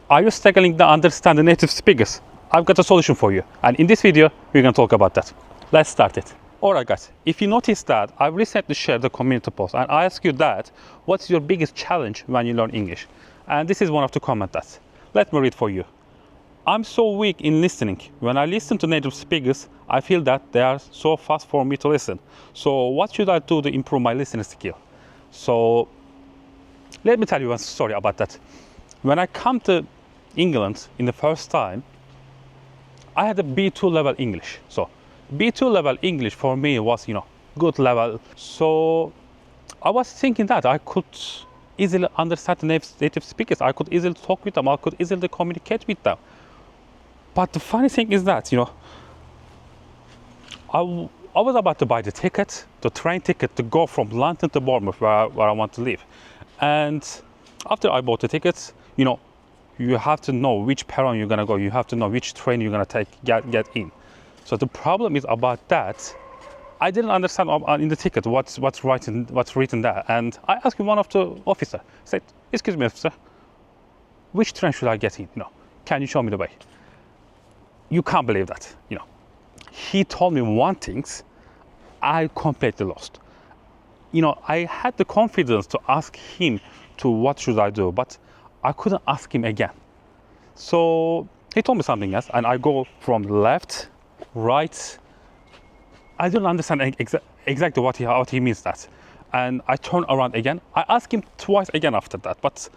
Are you struggling to understand the native speakers? I've got a solution for you. And in this video, we're going to talk about that. Let's start it. Alright guys, if you notice that I've recently shared the community post and I ask you that, what's your biggest challenge when you learn English? And this is one of the comments. Let me read for you. I'm so weak in listening. When I listen to native speakers, I feel that they are so fast for me to listen. So what should I do to improve my listening skill? So let me tell you one story about that. When I come to England in the first time, I had a B2 level English. So B2 level English for me was, good level. So I was thinking that I could easily understand the native speakers. I could easily talk with them. I could easily communicate with them. But the funny thing is that, I was about to buy the ticket, the train ticket to go from London to Bournemouth where I want to live. And after I bought the tickets, you have to know which perron you're gonna go. You have to know which train you're gonna take, get in. So the problem is about that. I didn't understand in the ticket what's written there. And I asked one of the officer, said, "Excuse me, officer, which train should I get in? Can you show me the way?" You can't believe that. He told me one thing, I completely lost. I had the confidence to ask him to what should I do, but I couldn't ask him again. So he told me something else, and I go from left, right. I didn't understand exactly what he means that. And I turn around again. I asked him twice again after that, but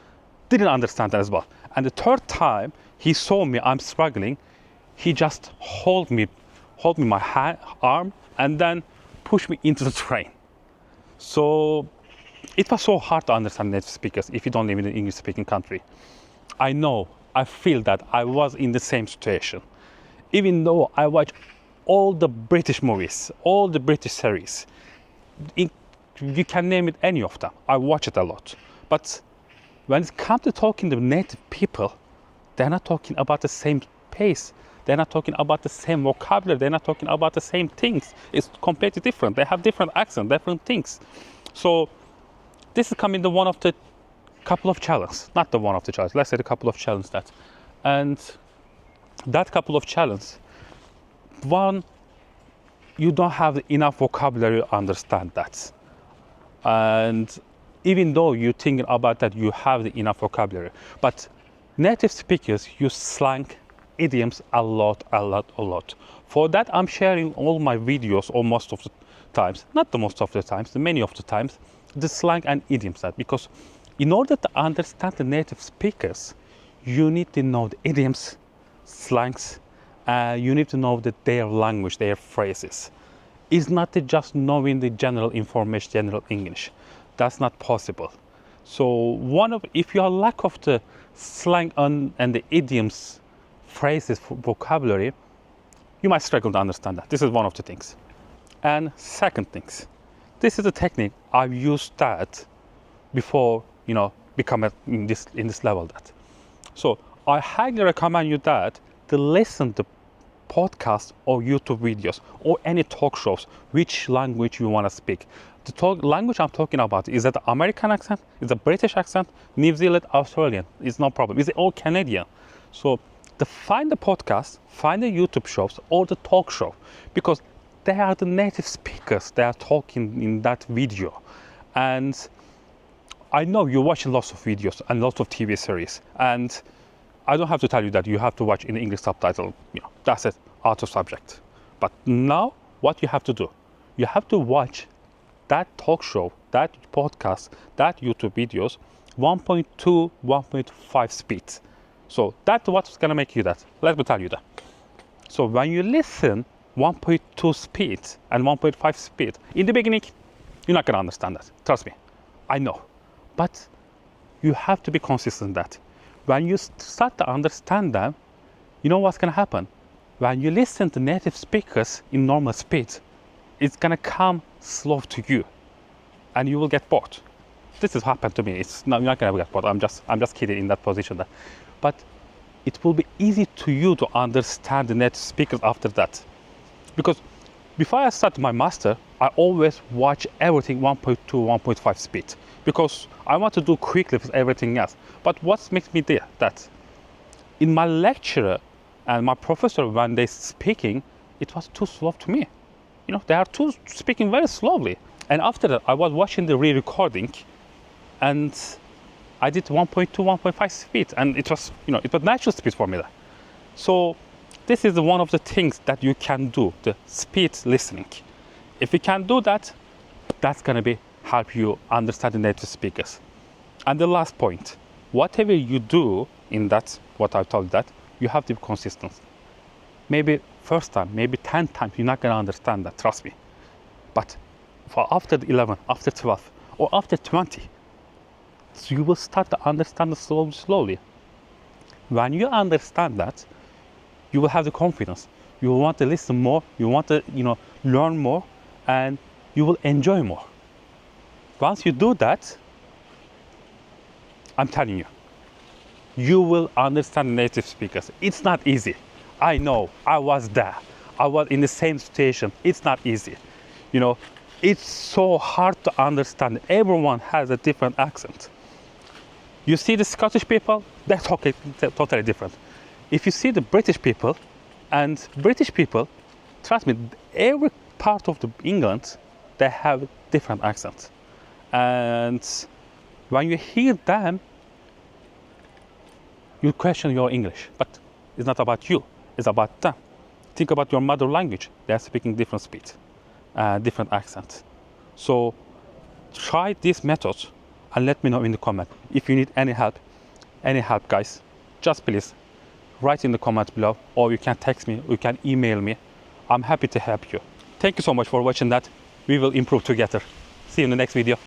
didn't understand that as well. And the third time he saw me, I'm struggling. He just hold me my arm and then push me into the train. So it was so hard to understand native speakers if you don't live in an English-speaking country. I feel that I was in the same situation. Even though I watch all the British movies, all the British series, you can name it any of them. I watch it a lot. But when it comes to talking to native people, they're not talking about the same pace. They're not talking about the same vocabulary. They're not talking about the same things. It's completely different. They have different accents, different things. So this is coming to one of the couple of challenges, not the one of the challenges. Let's say the couple of challenges that, and that couple of challenges. One, you don't have enough vocabulary to understand that, and even though you're thinking about that, you have enough vocabulary. But native speakers use slang, idioms a lot. For that, I'm sharing all my videos, or most of the times, not the most of the times, the many of the times, the slang and idioms. That because in order to understand the native speakers, you need to know the idioms, slangs. You need to know their language, their phrases. It's not just knowing the general information, general English. That's not possible. So if you are lack of the slang and the idioms, phrases, vocabulary, you might struggle to understand that. This is one of the things. And second things, this is a technique I've used that before, become in this level that. So I highly recommend you that to listen to podcasts or YouTube videos or any talk shows, which language you want to speak. The language I'm talking about, is it the American accent, is it a British accent, New Zealand, Australian, it's no problem. Is it all Canadian? So to find the podcast, find the YouTube shows or the talk show, because they are the native speakers. They are talking in that video. And I know you're watching lots of videos and lots of TV series, and I don't have to tell you that you have to watch in English subtitle. That's it, out of subject. But now, what you have to do, you have to watch that talk show, that podcast, that YouTube videos, 1.2, 1.5 speed. So that's what's gonna make you that. Let me tell you that. So when you listen 1.2 speed and 1.5 speed, in the beginning, you're not gonna understand that. Trust me, I know. But you have to be consistent in that. When you start to understand them, you know what's gonna happen? When you listen to native speakers in normal speed, it's gonna come slow to you, and you will get bored. This has happened to me. You're not gonna get bored. I'm just kidding in that position. But it will be easy to you to understand the native speakers after that, because before I started my master, I always watch everything 1.2, 1.5 speed, because I want to do quickly with everything else. But what makes me there that in my lecturer and my professor, when they speaking, it was too slow to me. You know, they are too speaking very slowly. And after that, I was watching the re-recording, and I did 1.2, 1.5 speed, and it was, you know, it was natural speed for me there. So this is one of the things that you can do, the speed listening. If you can do that, that's gonna be help you understand the native speakers. And the last point, whatever you do in that, what I told you, that you have to be consistent. Maybe first time, maybe 10 times, you're not gonna understand that, trust me. But for after 11, after 12, or after 20, so you will start to understand it slowly. When you understand that, you will have the confidence. You will want to listen more, you want to, you know, learn more, and you will enjoy more. Once you do that, I'm telling you, you will understand native speakers. It's not easy. I know, I was there. I was in the same situation. It's not easy. You know, it's so hard to understand. Everyone has a different accent. You see the Scottish people, they're totally different. If you see the British people, and British people, trust me, every part of England, they have different accents. And when you hear them, you question your English, but it's not about you, it's about them. Think about your mother language. They're speaking different speed, different accent. So try this method and let me know in the comment. If you need any help guys, just please write in the comments below, or you can text me, or you can email me. I'm happy to help you. Thank you so much for watching that. We will improve together. See you in the next video.